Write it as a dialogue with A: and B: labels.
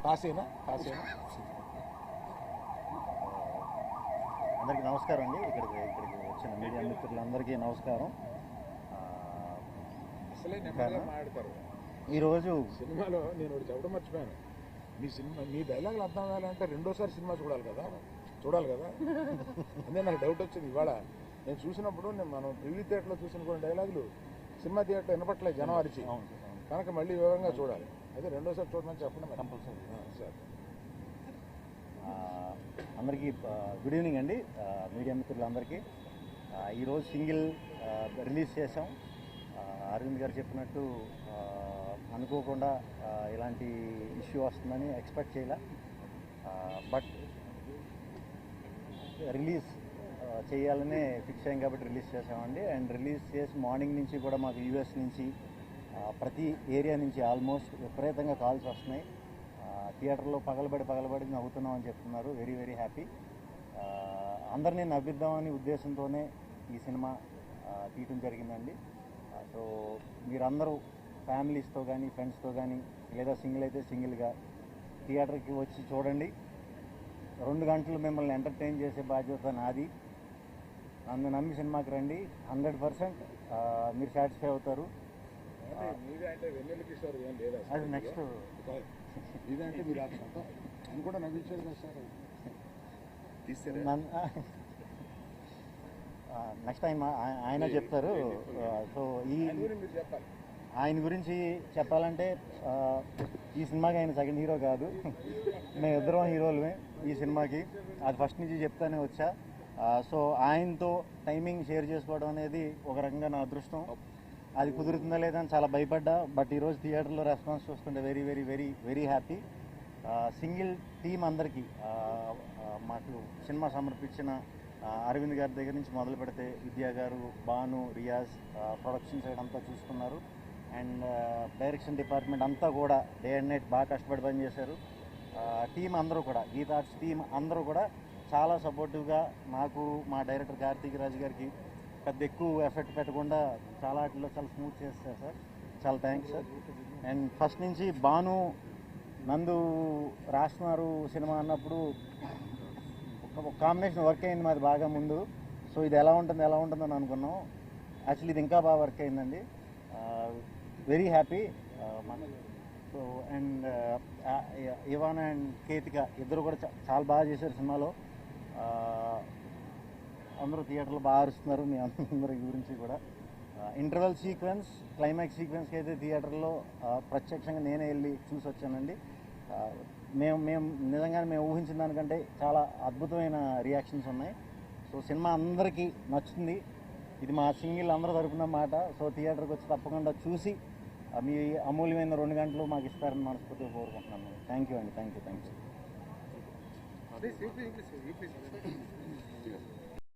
A: కాసేనా
B: అందరికీ నమస్కారం అండి. ఇక్కడికి వచ్చిన మీడియా మిత్రులందరికీ నమస్కారం.
A: అసలే నెమ్మదిగా మాట్లాడతారు.
B: ఈరోజు
A: సినిమాలో నేను ఒకటి చెప్పడం మర్చిపోయాను. మీ డైలాగులు అర్థం అవ్వాలంటే రెండోసారి సినిమా చూడాలి కదా. అదే నాకు డౌట్ వచ్చింది ఇవాళ. నేను చూసినప్పుడు మనం ప్రివ్యూ థియేటర్లో చూసిన కొన్ని డైలాగులు సినిమా థియేటర్ వినపట్లేదు జనం అరిచి, కనుక మళ్ళీ వివరంగా చూడాలి. అదే రెండోసారి చూడమని చెప్పండి
B: కంపల్సరీ
A: సార్.
B: అందరికీ గుడ్ ఈవినింగ్ అండి. మీడియా మిత్రులందరికీ ఈరోజు సింగిల్ రిలీజ్ చేసాం. అరవింద్ గారు చెప్పినట్టు అనుకోకుండా ఇలాంటి ఇష్యూ వస్తుందని ఎక్స్పెక్ట్ చేయలే. బట్ రిలీజ్ చేయాలనే ఫిక్స్ అయ్యాం కాబట్టి రిలీజ్ చేసామండి. అండ్ రిలీజ్ చేసి మార్నింగ్ నుంచి కూడా మాకు యూఎస్ నుంచి ప్రతి ఏరియా నుంచి ఆల్మోస్ట్ విపరీతంగా కాల్స్ వస్తున్నాయి. థియేటర్లో పగలబడి నవ్వుతున్నాం అని చెప్తున్నారు. Very very happy. అందరినీ నవ్విద్దామని ఉద్దేశంతోనే ఈ సినిమా తీయటం జరిగిందండి. సో మీరందరూ ఫ్యామిలీస్తో కానీ ఫ్రెండ్స్తో కానీ లేదా సింగిల్ అయితే సింగిల్గా థియేటర్కి వచ్చి చూడండి. 2 గంటలు మిమ్మల్ని ఎంటర్టైన్ చేసే బాధ్యత నాది. నన్ను నమ్మి సినిమాకి రండి. 100% మీరు సాటిస్ఫై అవుతారు. అది నెక్స్ట్
A: ఇదంటే మీరు అని కూడా నవ్వించారు కదా సార్.
B: నెక్స్ట్ టైం ఆయన చెప్తారు. సో ఆయన గురించి చెప్పాలంటే ఈ సినిమాకి ఆయన సెకండ్ హీరో కాదు, మేము ఇద్దరం హీరోలమే ఈ సినిమాకి. అది ఫస్ట్ నుంచి చెప్తానే వచ్చా. సో ఆయనతో టైమింగ్ షేర్ చేసుకోవడం అనేది ఒక రకంగా నా అదృష్టం. అది కుదురుతుందా లేదా అని చాలా భయపడ్డా. బట్ ఈరోజు థియేటర్లో రెస్పాన్స్ చూస్తుంటే very very very very happy. Single team అందరికీ మాకు సినిమా సమర్పించిన అరవింద్ గారి దగ్గర నుంచి మొదలు పెడితే విద్యా గారు, భాను, రియాజ్ ప్రొడక్షన్ సైడ్ అంతా చూసుకున్నారు. అండ్ డైరెక్షన్ డిపార్ట్మెంట్ అంతా కూడా డే అండ్ నైట్ బాగా కష్టపడి పనిచేశారు. టీం అందరూ కూడా, గీతా ఆర్ట్స్ టీం అందరూ కూడా చాలా సపోర్టివ్గా నాకు, మా డైరెక్టర్ కార్తీక్ రాజ్ గారికి పెద్ద ఎక్కువ ఎఫెక్ట్ పెట్టకుండా చాలా వాటిలో చాలా స్మూత్ చేస్తారు సార్. చాలా థ్యాంక్స్ సార్. అండ్ ఫస్ట్ నుంచి భాను నందు రాస్తున్నారు సినిమా అన్నప్పుడు ఒక కాంబినేషన్ వర్క్ అయింది మాది బాగా ముందు. సో ఇది ఎలా ఉంటుందని అనుకున్నాం. యాక్చువల్లీ ఇది ఇంకా బాగా వర్క్ అయిందండి. Very happy. So and Ivan and Ketika ఇద్దరు కూడా చాలా బాగా చేశారు సినిమాలో. అందరూ థియేటర్లో బాగా అరుస్తున్నారు. మీ అందరి గురించి కూడా ఇంటర్వెల్ సీక్వెన్స్, క్లైమాక్స్ సీక్వెన్స్కి అయితే థియేటర్లో ప్రత్యక్షంగా నేనే వెళ్ళి చూసి వచ్చానండి. మేము నిజంగానే మేము ఊహించిన దానికంటే చాలా అద్భుతమైన రియాక్షన్స్ ఉన్నాయి. సో సినిమా అందరికీ నచ్చుతుంది. ఇది మా సింగిల్ అందరూ తరపున మాట. సో థియేటర్కి వచ్చి తప్పకుండా చూసి మీ అమూల్యమైన 2 గంటలు మాకు ఇస్తారని మనస్ఫూర్తిగా కోరుకుంటున్నాను. థ్యాంక్ యూ అండి. Thank you.